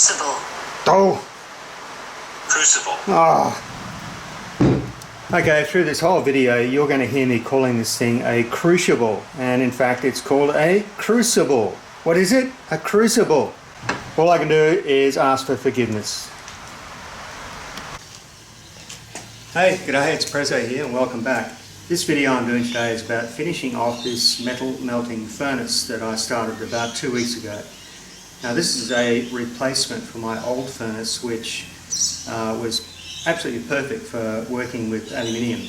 Crucible. Oh! Crucible. Oh. Okay, through this whole video you're going to hear me calling this thing a crucible, and in fact it's called a crucible. What is it? A crucible. All I can do is ask for forgiveness. Hey, g'day, it's Prezzo here and welcome back. This video I'm doing today is about finishing off this metal melting furnace that I started about 2 weeks ago. Now this is a replacement for my old furnace, which was absolutely perfect for working with aluminium.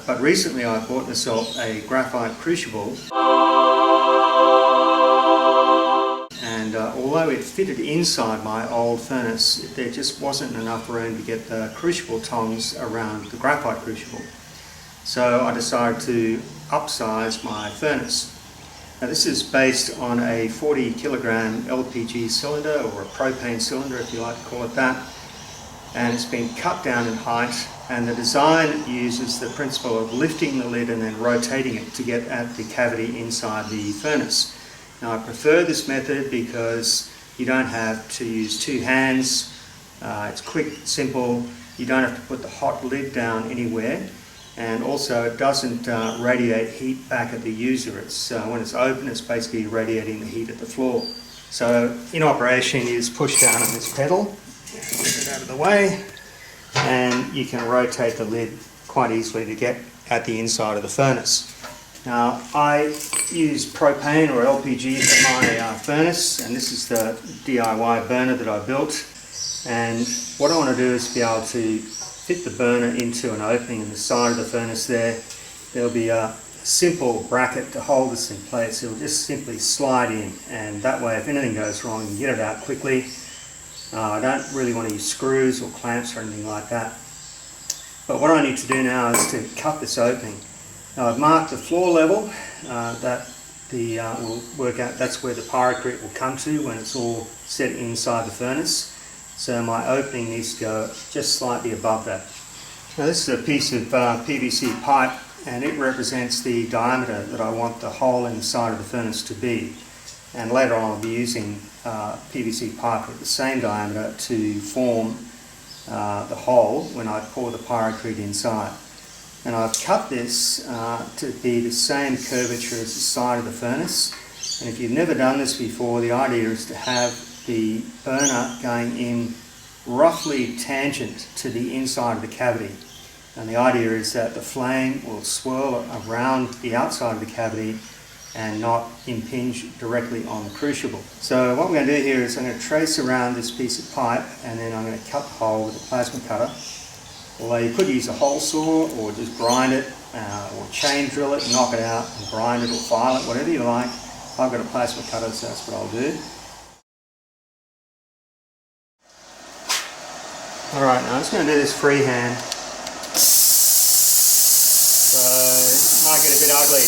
But recently I bought myself a graphite crucible, and although it fitted inside my old furnace, there just wasn't enough room to get the crucible tongs around the graphite crucible. So I decided to upsize my furnace. Now this is based on a 40 kilogram LPG cylinder, or a propane cylinder if you like to call it that, and it's been cut down in height, and the design uses the principle of lifting the lid and then rotating it to get at the cavity inside the furnace. Now I prefer this method because you don't have to use two hands, it's quick, simple, you don't have to put the hot lid down anywhere, and also it doesn't radiate heat back at the user. It's when it's open, it's basically radiating the heat at the floor. So in operation you just push down on this pedal, get it out of the way, and you can rotate the lid quite easily to get at the inside of the furnace. Now I use propane or LPG for my furnace, and this is the DIY burner that I built, and what I want to do is be able to fit the burner into an opening in the side of the furnace there. There'll be a simple bracket to hold this in place. It'll just simply slide in, and that way if anything goes wrong you can get it out quickly. I don't really want to use screws or clamps or anything like that. But what I need to do now is to cut this opening. Now I've marked the floor level that will work out, that's where the pyrocrete will come to when it's all set inside the furnace. So my opening needs to go just slightly above that. Now this is a piece of PVC pipe, and it represents the diameter that I want the hole inside of the furnace to be. And later on I'll be using PVC pipe with the same diameter to form the hole when I pour the pyrocrete inside. And I've cut this to be the same curvature as the side of the furnace. And if you've never done this before, the idea is to have the burner going in roughly tangent to the inside of the cavity. And the idea is that the flame will swirl around the outside of the cavity and not impinge directly on the crucible. So what we're going to do here is I'm going to trace around this piece of pipe, and then I'm going to cut the hole with a plasma cutter. Although you could use a hole saw or just grind it, or chain drill it, knock it out and grind it or file it, whatever you like. I've got a plasma cutter, so that's what I'll do. Alright, now I'm just going to do this freehand. So it might get a bit ugly.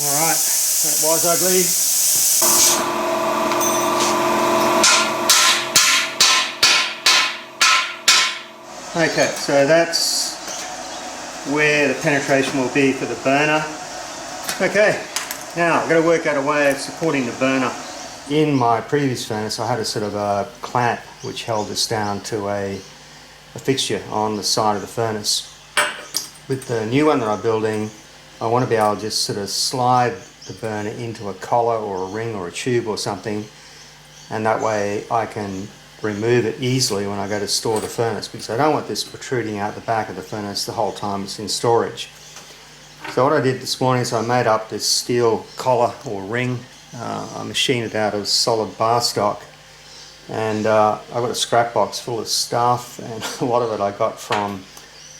Alright, that was ugly. Okay, so that's where the penetration will be for the burner. Okay, now I've got to work out a way of supporting the burner. In my previous furnace I had a sort of a clamp which held this down to a fixture on the side of the furnace. With the new one that I'm building, I want to be able to just sort of slide the burner into a collar or a ring or a tube or something, and that way I can remove it easily when I go to store the furnace, because I don't want this protruding out the back of the furnace the whole time it's in storage. So what I did this morning is I made up this steel collar or ring. I machined it out of solid bar stock, and I've got a scrap box full of stuff, and a lot of it I got from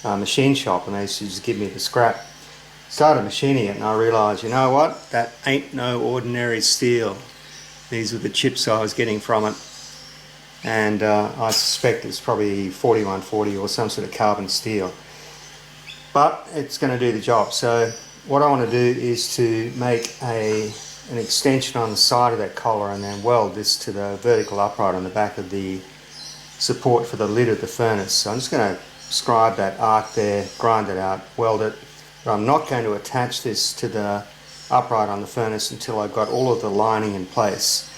a machine shop, and they used to just give me the scrap. Started machining it and I realised, you know what, that ain't no ordinary steel. These were the chips I was getting from it. And I suspect it's probably 4140 or some sort of carbon steel, but it's going to do the job. So what I want to do is to make an extension on the side of that collar and then weld this to the vertical upright on the back of the support for the lid of the furnace. So I'm just going to scribe that arc there, grind it out, weld it, but I'm not going to attach this to the upright on the furnace until I've got all of the lining in place.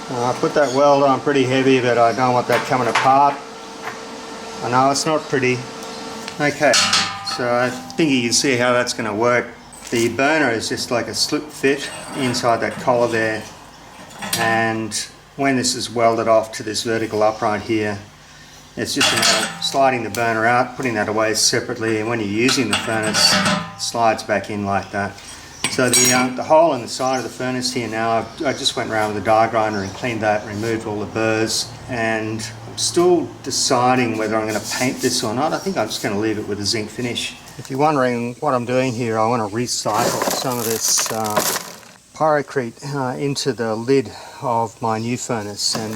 I put that weld on pretty heavy, but I don't want that coming apart. I know it's not pretty. Okay, so I think you can see how that's going to work. The burner is just like a slip fit inside that collar there, and when this is welded off to this vertical upright here, it's just a matter of sliding the burner out, putting that away separately, and when you're using the furnace, it slides back in like that. So the hole in the side of the furnace here now, I just went around with a die grinder and cleaned that, removed all the burrs, and I'm still deciding whether I'm going to paint this or not. I think I'm just going to leave it with a zinc finish. If you're wondering what I'm doing here, I want to recycle some of this pyrocrete into the lid of my new furnace. And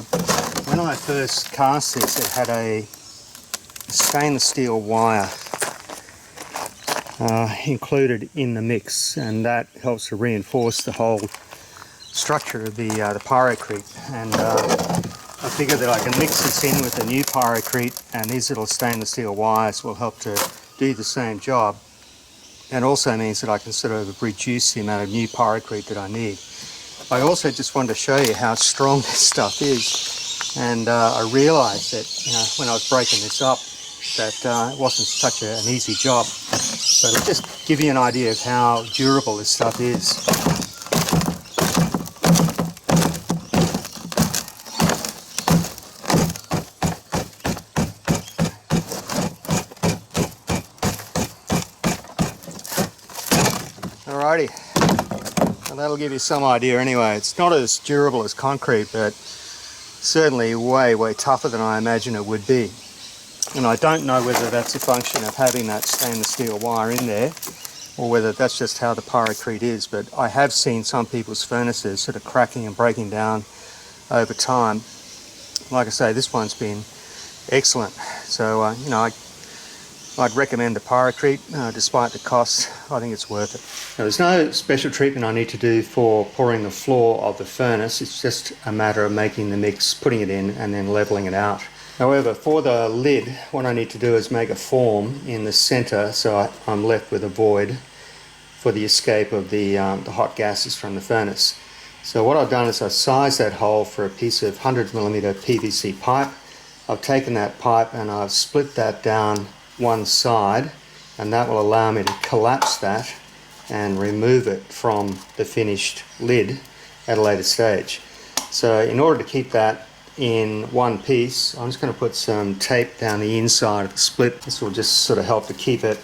when I first cast this, it had a stainless steel wire included in the mix, and that helps to reinforce the whole structure of the pyrocrete. And I figure that I can mix this in with the new pyrocrete, and these little stainless steel wires will help to do the same job. And also means that I can sort of reduce the amount of new pyrocrete that I need. I also just wanted to show you how strong this stuff is, and I realised that when I was breaking this up, that it wasn't such an easy job. But it'll just give you an idea of how durable this stuff is. Alrighty, well, that'll give you some idea anyway. It's not as durable as concrete, but certainly way tougher than I imagine it would be. And I don't know whether that's a function of having that stainless steel wire in there, or whether that's just how the pyrocrete is, but I have seen some people's furnaces sort of cracking and breaking down over time. Like I say, this one's been excellent. So, I'd recommend the pyrocrete, despite the cost. I think it's worth it. Now, there's no special treatment I need to do for pouring the floor of the furnace. It's just a matter of making the mix, putting it in, and then leveling it out. However, for the lid, what I need to do is make a form in the center so I'm left with a void for the escape of the hot gases from the furnace. So what I've done is I've sized that hole for a piece of 100mm PVC pipe. I've taken that pipe and I've split that down one side, and that will allow me to collapse that and remove it from the finished lid at a later stage. So in order to keep that in one piece, I'm just going to put some tape down the inside of the split. This will just sort of help to keep it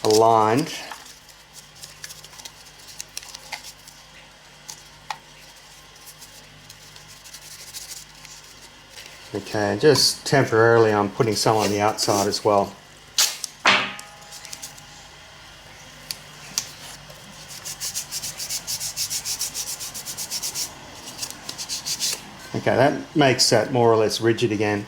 aligned. Okay, just temporarily I'm putting some on the outside as well. Okay, that makes that more or less rigid again.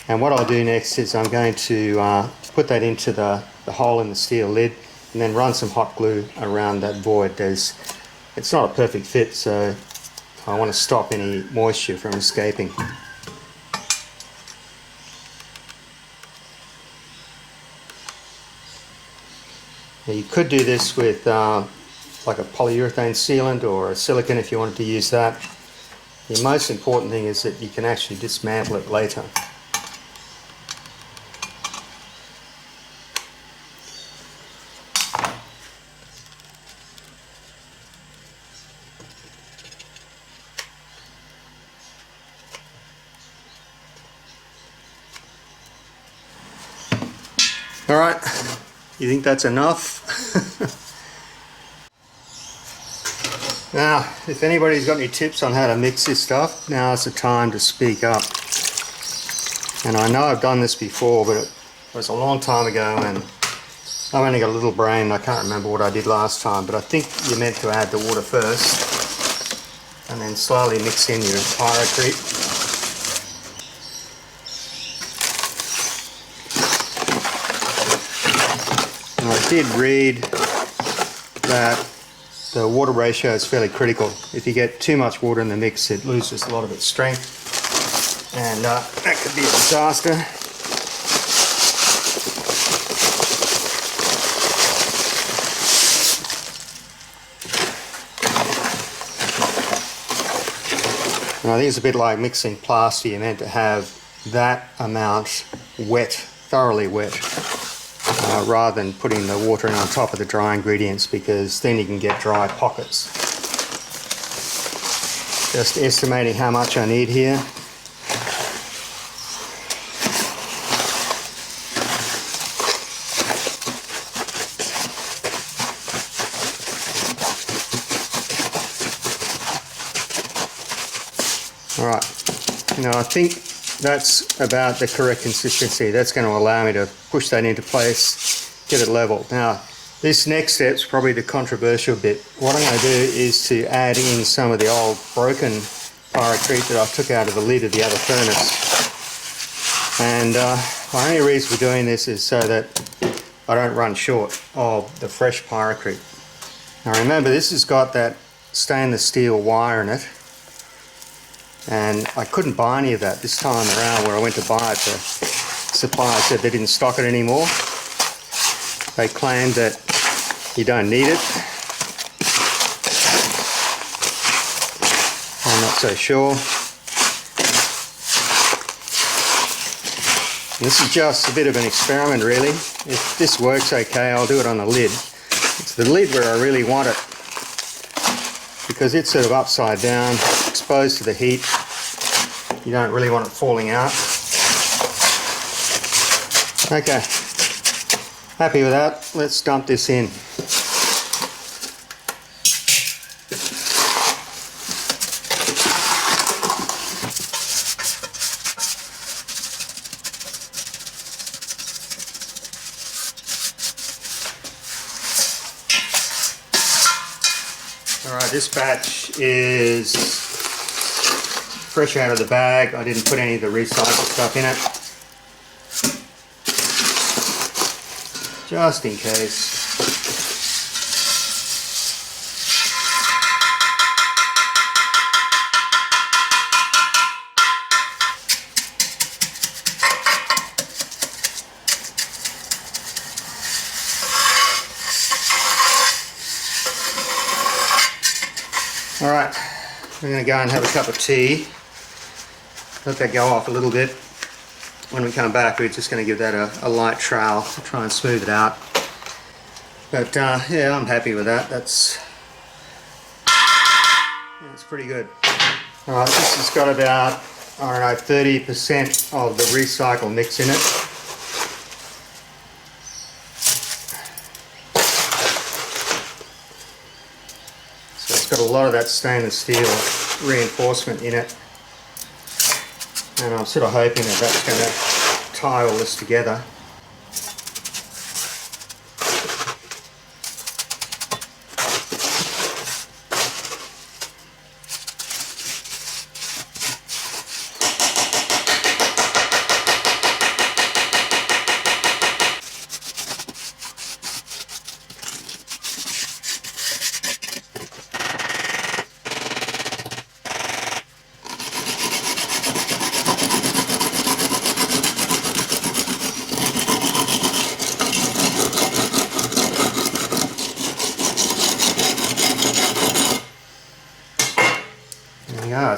And what I'll do next is I'm going to put that into the hole in the steel lid and then run some hot glue around that void. It's not a perfect fit, so I want to stop any moisture from escaping. Now you could do this with like a polyurethane sealant or a silicone if you wanted to use that. The most important thing is that you can actually dismantle it later. Alright, you think that's enough? Now, if anybody's got any tips on how to mix this stuff, now's the time to speak up. And I know I've done this before, but it was a long time ago and I've only got a little brain. I can't remember what I did last time, but I think you're meant to add the water first and then slowly mix in your pyrocrete. I did read that the water ratio is fairly critical. If you get too much water in the mix, it loses a lot of its strength, and that could be a disaster. And I think it's a bit like mixing plaster. You're meant to have that amount wet, thoroughly wet. Rather than putting the water in on top of the dry ingredients, because then you can get dry pockets. Just estimating how much I need here. Alright, I think that's about the correct consistency. That's going to allow me to push that into place, get it level. Now, this next step is probably the controversial bit. What I'm going to do is to add in some of the old broken pyrocrete that I took out of the lid of the other furnace. And my only reason for doing this is so that I don't run short of the fresh pyrocrete. Now remember, this has got that stainless steel wire in it. And I couldn't buy any of that this time around. Where I went to buy it, the supplier said they didn't stock it anymore. They claimed that you don't need it. I'm not so sure. This is just a bit of an experiment really. If this works okay, I'll do it on the lid. It's the lid where I really want it, because it's sort of upside down, exposed to the heat. You don't really want it falling out. Okay, happy with that. Let's dump this in. Alright, this batch is fresh out of the bag. I didn't put any of the recycled stuff in it, just in case. Alright, we're going to go and have a cup of tea. Let that go off a little bit. When we come back, we're just going to give that a light trowel to try and smooth it out. But yeah, I'm happy with that. That's pretty good. Alright, this has got about, I don't know, 30% of the recycle mix in it. So it's got a lot of that stainless steel reinforcement in it. And I'm sort of hoping that that's going to tie all this together.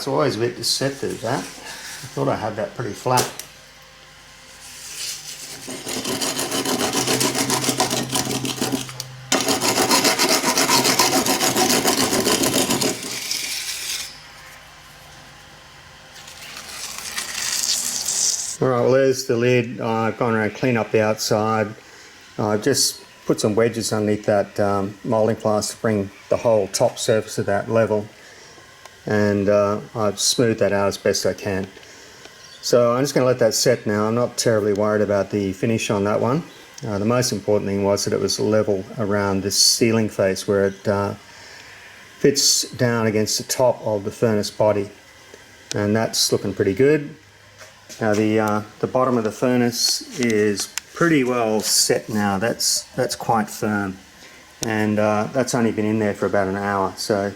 it's always a bit deceptive, that. I thought I had that pretty flat. Alright, well there's the lid. I've gone around and cleaned up the outside. I've just put some wedges underneath that moulding plaster to bring the whole top surface of that level. And I've smoothed that out as best I can. So I'm just going to let that set now. I'm not terribly worried about the finish on that one. The most important thing was that it was level around this ceiling face where it fits down against the top of the furnace body. And that's looking pretty good. Now the bottom of the furnace is pretty well set now. That's quite firm, and that's only been in there for about an hour. So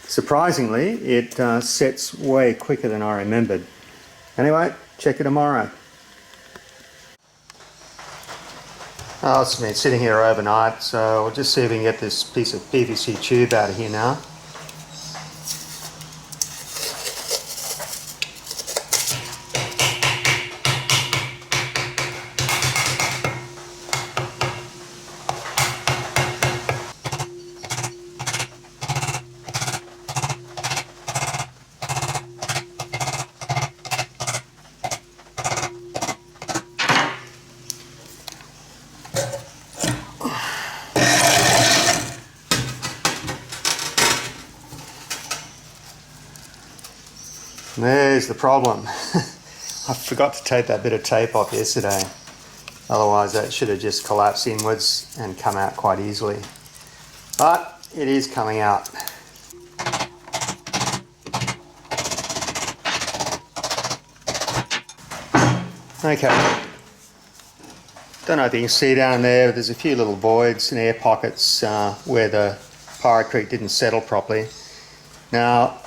surprisingly, it sets way quicker than I remembered. Anyway, check it tomorrow. Oh, it's been sitting here overnight, so we'll just see if we can get this piece of PVC tube out of here now. There's the problem. I forgot to take that bit of tape off yesterday. Otherwise that should have just collapsed inwards and come out quite easily. But it is coming out. Okay. Don't know if you can see down there, but there's a few little voids and air pockets where the pyrocrete didn't settle properly. Now,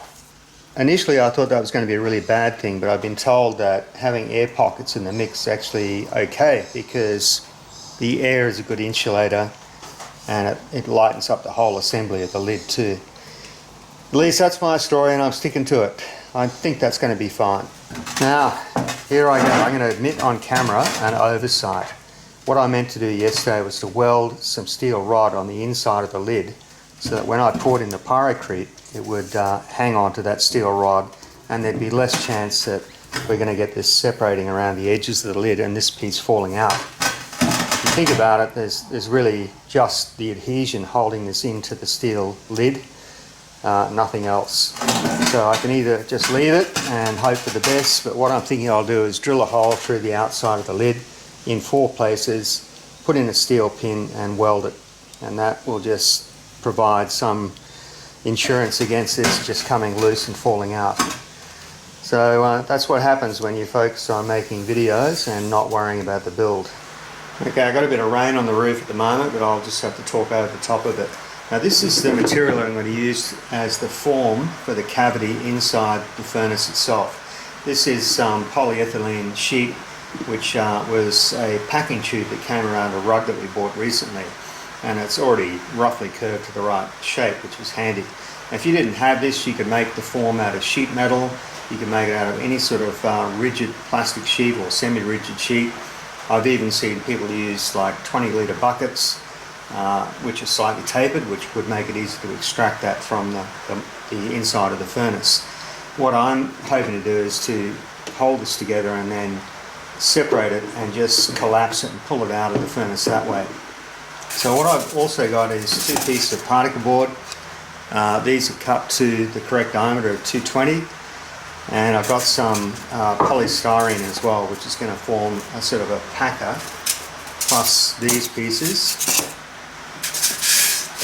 initially I thought that was going to be a really bad thing, but I've been told that having air pockets in the mix is actually okay because the air is a good insulator and it lightens up the whole assembly of the lid too. At least that's my story and I'm sticking to it. I think that's going to be fine. Now, here I go. I'm going to admit on camera an oversight. What I meant to do yesterday was to weld some steel rod on the inside of the lid so that when I poured in the pyrocrete, it would hang on to that steel rod and there'd be less chance that we're going to get this separating around the edges of the lid and this piece falling out. If you think about it, there's really just the adhesion holding this into the steel lid, nothing else. So I can either just leave it and hope for the best, but what I'm thinking I'll do is drill a hole through the outside of the lid in 4 places, put in a steel pin and weld it, and that will just provide some insurance against this just coming loose and falling out. So that's what happens when you focus on making videos and not worrying about the build. Okay, I've got a bit of rain on the roof at the moment, but I'll just have to talk over the top of it. Now this is the material I'm going to use as the form for the cavity inside the furnace itself. This is polyethylene sheet, which was a packing tube that came around a rug that we bought recently. And it's already roughly curved to the right shape, which was handy. Now, if you didn't have this, you could make the form out of sheet metal. You can make it out of any sort of rigid plastic sheet or semi-rigid sheet. I've even seen people use like 20-litre buckets, which are slightly tapered, which would make it easy to extract that from the inside of the furnace. What I'm hoping to do is to hold this together and then separate it and just collapse it and pull it out of the furnace that way. So what I've also got is 2 pieces of particle board. These are cut to the correct diameter of 220, and I've got some polystyrene as well, which is going to form a sort of a packer, plus these pieces.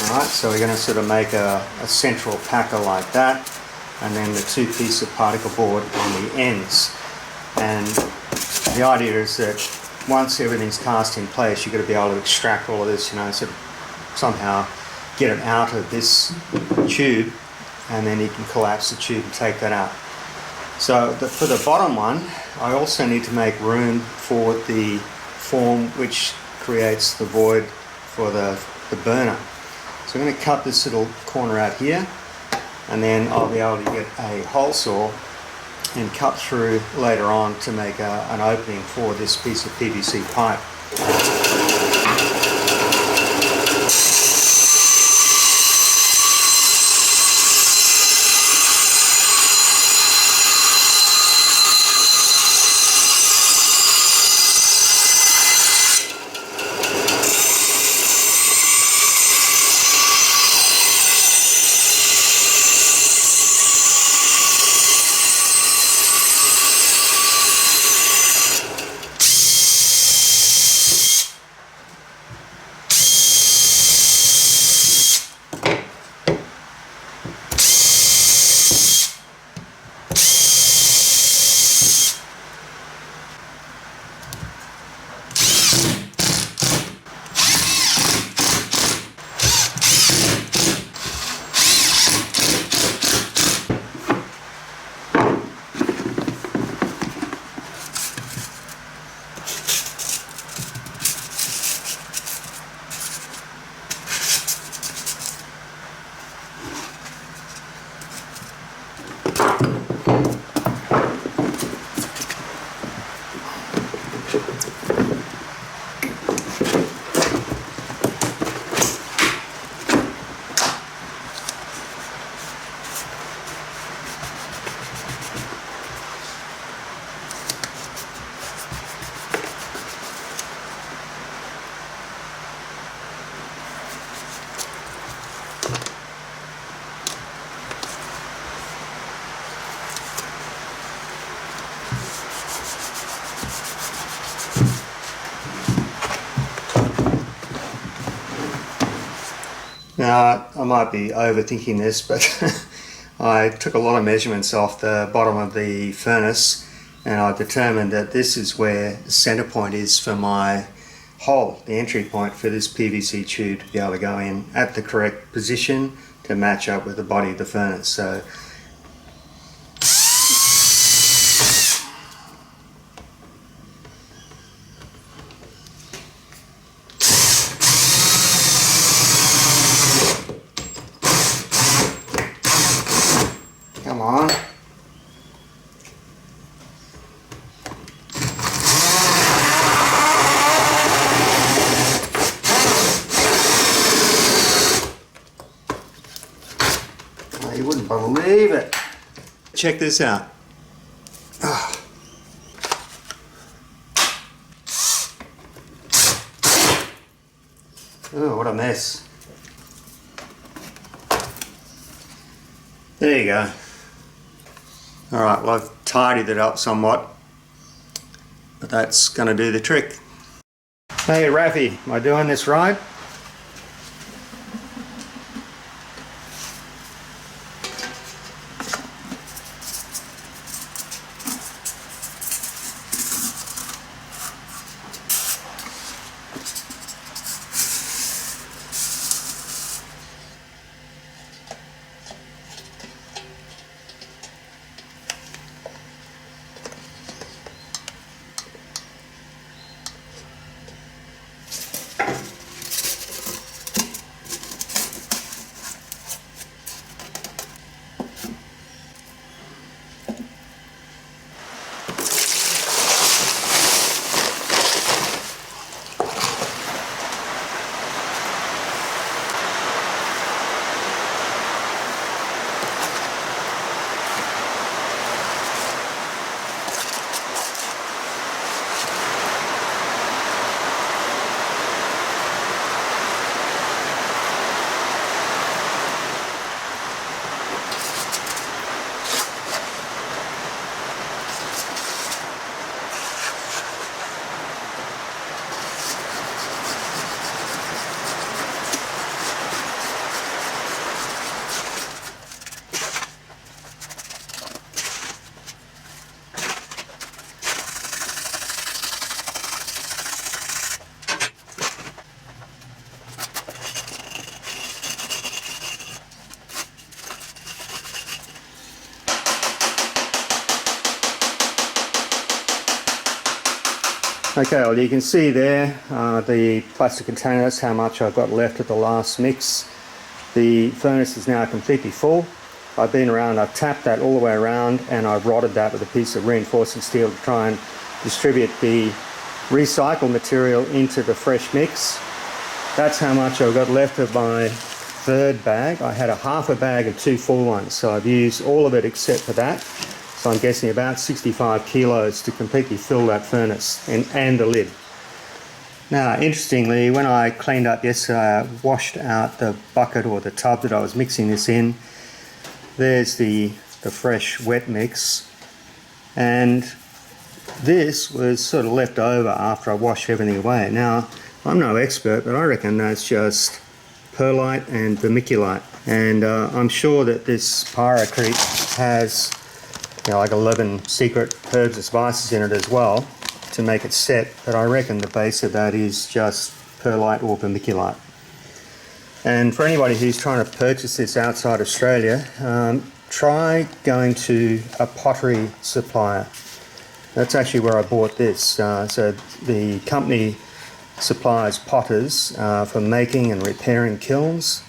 Alright, so we're going to sort of make a central packer like that, and then the 2 pieces of particle board on the ends. And the idea is that once everything's cast in place, you've got to be able to extract all of this, you know, sort of somehow get it out of this tube, and then you can collapse the tube and take that out. So for the bottom one, I also need to make room for the form which creates the void for the burner. So I'm going to cut this little corner out here, and then I'll be able to get a hole saw and cut through later on to make an opening for this piece of PVC pipe. Now, I might be overthinking this, but I took a lot of measurements off the bottom of the furnace, and I determined that this is where the center point is for my hole, the entry point for this PVC tube to be able to go in at the correct position to match up with the body of the furnace. So come on. Oh, you wouldn't believe it. Check this out. Oh. Oh, what a mess. There you go. Alright, well, I've tidied it up somewhat, but that's going to do the trick. Hey Rafi, am I doing this right? Okay, well you can see there the plastic containers, how much I've got left at the last mix. The furnace is now completely full. I've been around, I've tapped that all the way around, and I've rodded that with a piece of reinforcing steel to try and distribute the recycled material into the fresh mix. That's how much I've got left of my third bag. I had a half a bag of 2 full ones, so I've used all of it except for that. So I'm guessing about 65 kilos to completely fill that furnace and the lid. Now, interestingly, when I cleaned up yesterday, I washed out the bucket or the tub that I was mixing this in. There's the fresh wet mix, and this was sort of left over after I washed everything away. Now, I'm no expert, but I reckon that's just perlite and vermiculite, and I'm sure that this pyrocrete has, you know, like 11 secret herbs and spices in it as well to make it set, but I reckon the base of that is just perlite or vermiculite. And for anybody who's trying to purchase this outside Australia, try going to a pottery supplier. That's actually where I bought this. So the company supplies potters for making and repairing kilns,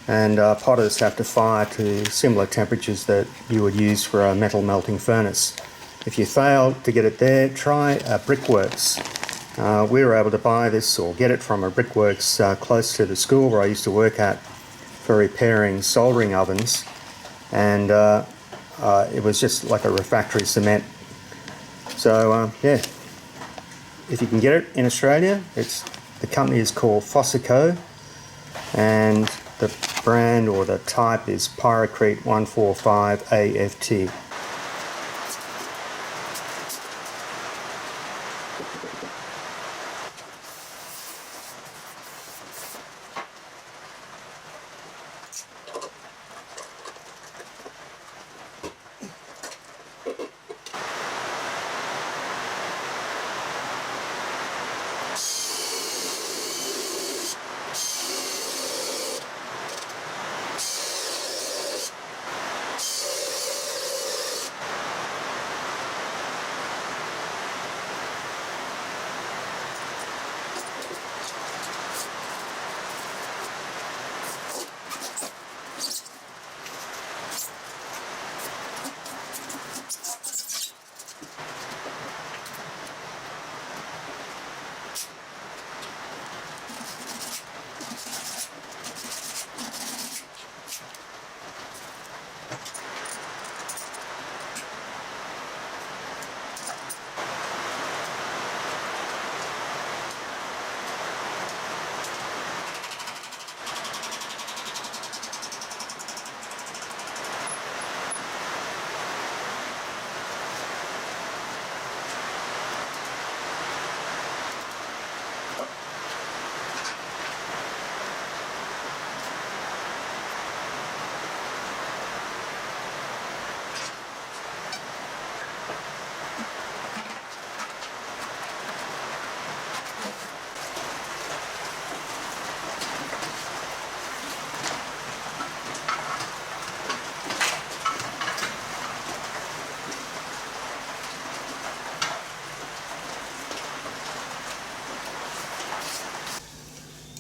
and potters have to fire to similar temperatures that you would use for a metal melting furnace. If you fail to get it there, try Brickworks. We were able to buy this or get it from a Brickworks close to the school where I used to work at for repairing soldering ovens, and it was just like a refractory cement. So yeah, if you can get it in Australia, the company is called Fossico, and the brand or the type is Pyrocrete 145 AFT.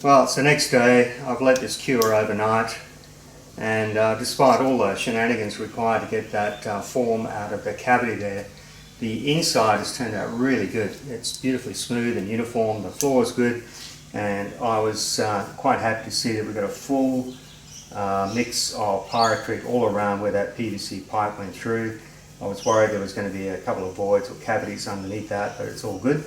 Well, it's the next day. I've let this cure overnight, and despite all the shenanigans required to get that form out of the cavity there, the inside has turned out really good. It's beautifully smooth and uniform, the floor is good, and I was quite happy to see that we've got a full mix of pyrocrete all around where that PVC pipe went through. I was worried there was going to be a couple of voids or cavities underneath that, but it's all good.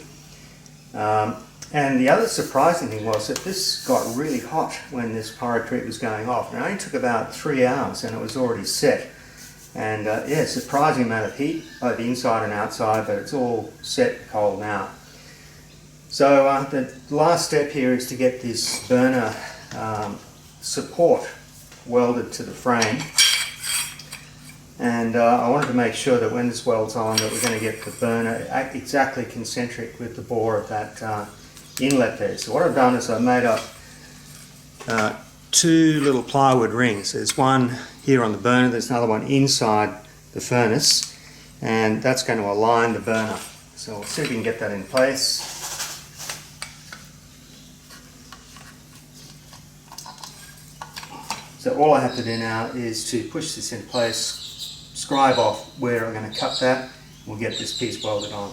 And the other surprising thing was that this got really hot when this pyrocrete was going off. It only took about 3 hours and it was already set. And yeah, surprising amount of heat, both inside and outside, but it's all set cold now. So the last step here is to get this burner support welded to the frame. And I wanted to make sure that when this welds on that we're going to get the burner exactly concentric with the bore of that inlet there. So what I've done is I've made up 2 little plywood rings. There's one here on the burner, there's another one inside the furnace, and that's going to align the burner. So we'll see if we can get that in place. So So all I have to do now is to push this in place, scribe off where I'm going to cut that, and we'll get this piece welded on.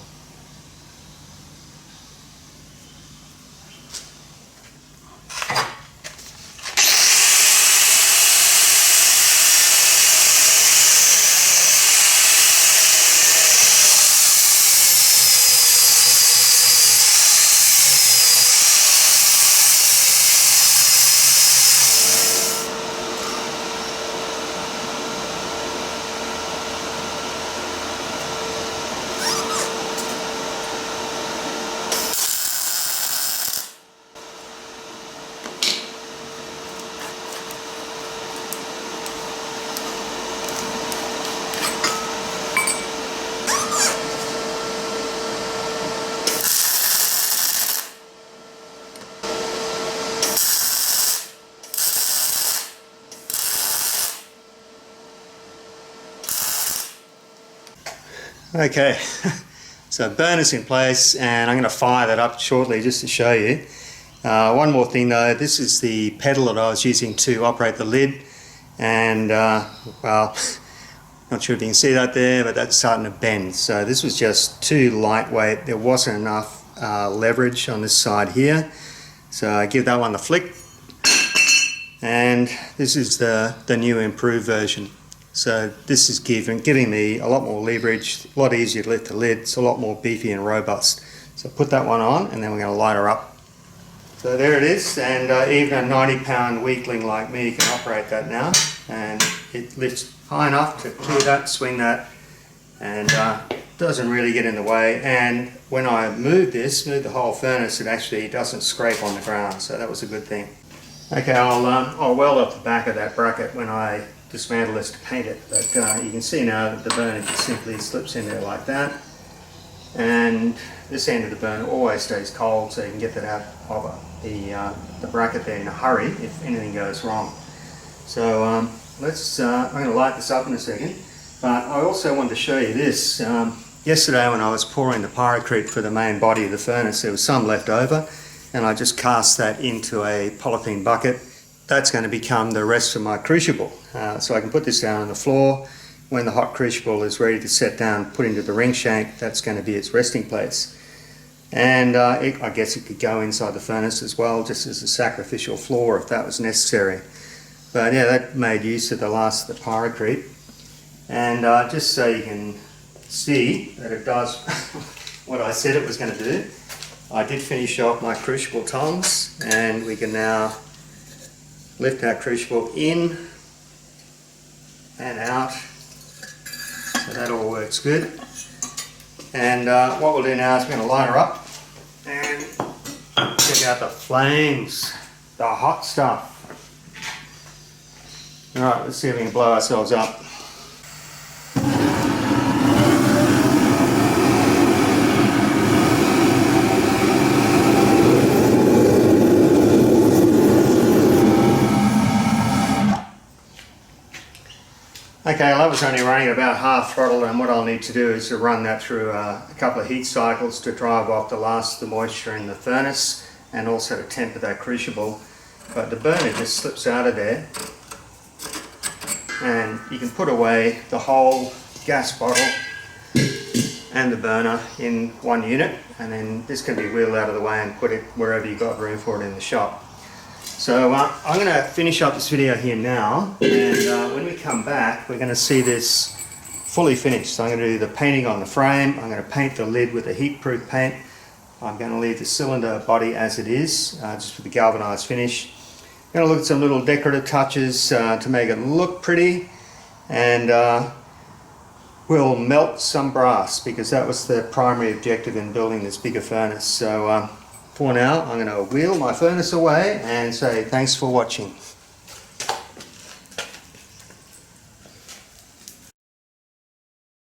Okay, so burner's in place and I'm going to fire that up shortly just to show you. One more thing though, this is the pedal that I was using to operate the lid, and well, not sure if you can see that there, but that's starting to bend. So this was just too lightweight, there wasn't enough leverage on this side here. So I give that one a flick, and this is the new improved version. So this is giving me a lot more leverage, a lot easier to lift the lid, it's a lot more beefy and robust. So put that one on and then we're going to light her up. So there it is, and even a 90-pound weakling like me can operate that now, and it lifts high enough to clear that, swing that, and doesn't really get in the way. And when I move the whole furnace, it actually doesn't scrape on the ground, so that was a good thing. Okay, I'll weld up the back of that bracket when I dismantle this to paint it, but you can see now that the burner just simply slips in there like that, and this end of the burner always stays cold, so you can get that out of the bracket there in a hurry if anything goes wrong. So I'm going to light this up in a second, but I also wanted to show you this. Yesterday when I was pouring the pyrocrete for the main body of the furnace, there was some left over, and I just cast that into a polythene bucket. That's going to become the rest of my crucible. So I can put this down on the floor. When the hot crucible is ready to set down, put into the ring shank, that's going to be its resting place. And I guess it could go inside the furnace as well, just as a sacrificial floor if that was necessary. But yeah, that made use of the last of the pyrocrete. And just so you can see that it does what I said it was going to do, I did finish off my crucible tongs, and we can now lift our crucible in and out, so that all works good. And what we'll do now is we're going to light her up and check out the flames, the hot stuff. Alright, let's see if we can blow ourselves up. Okay, well that was only running about half throttle, and what I'll need to do is to run that through a couple of heat cycles to drive off the last of the moisture in the furnace, and also to temper that crucible. But the burner just slips out of there, and you can put away the whole gas bottle and the burner in one unit, and then this can be wheeled out of the way and put it wherever you got room for it in the shop. So I'm going to finish up this video here now, and when we come back we're going to see this fully finished. So I'm going to do the painting on the frame, I'm going to paint the lid with a heat-proof paint, I'm going to leave the cylinder body as it is, just with the galvanized finish. I'm going to look at some little decorative touches to make it look pretty, and we'll melt some brass because that was the primary objective in building this bigger furnace. So for now, I'm going to wheel my furnace away and say thanks for watching.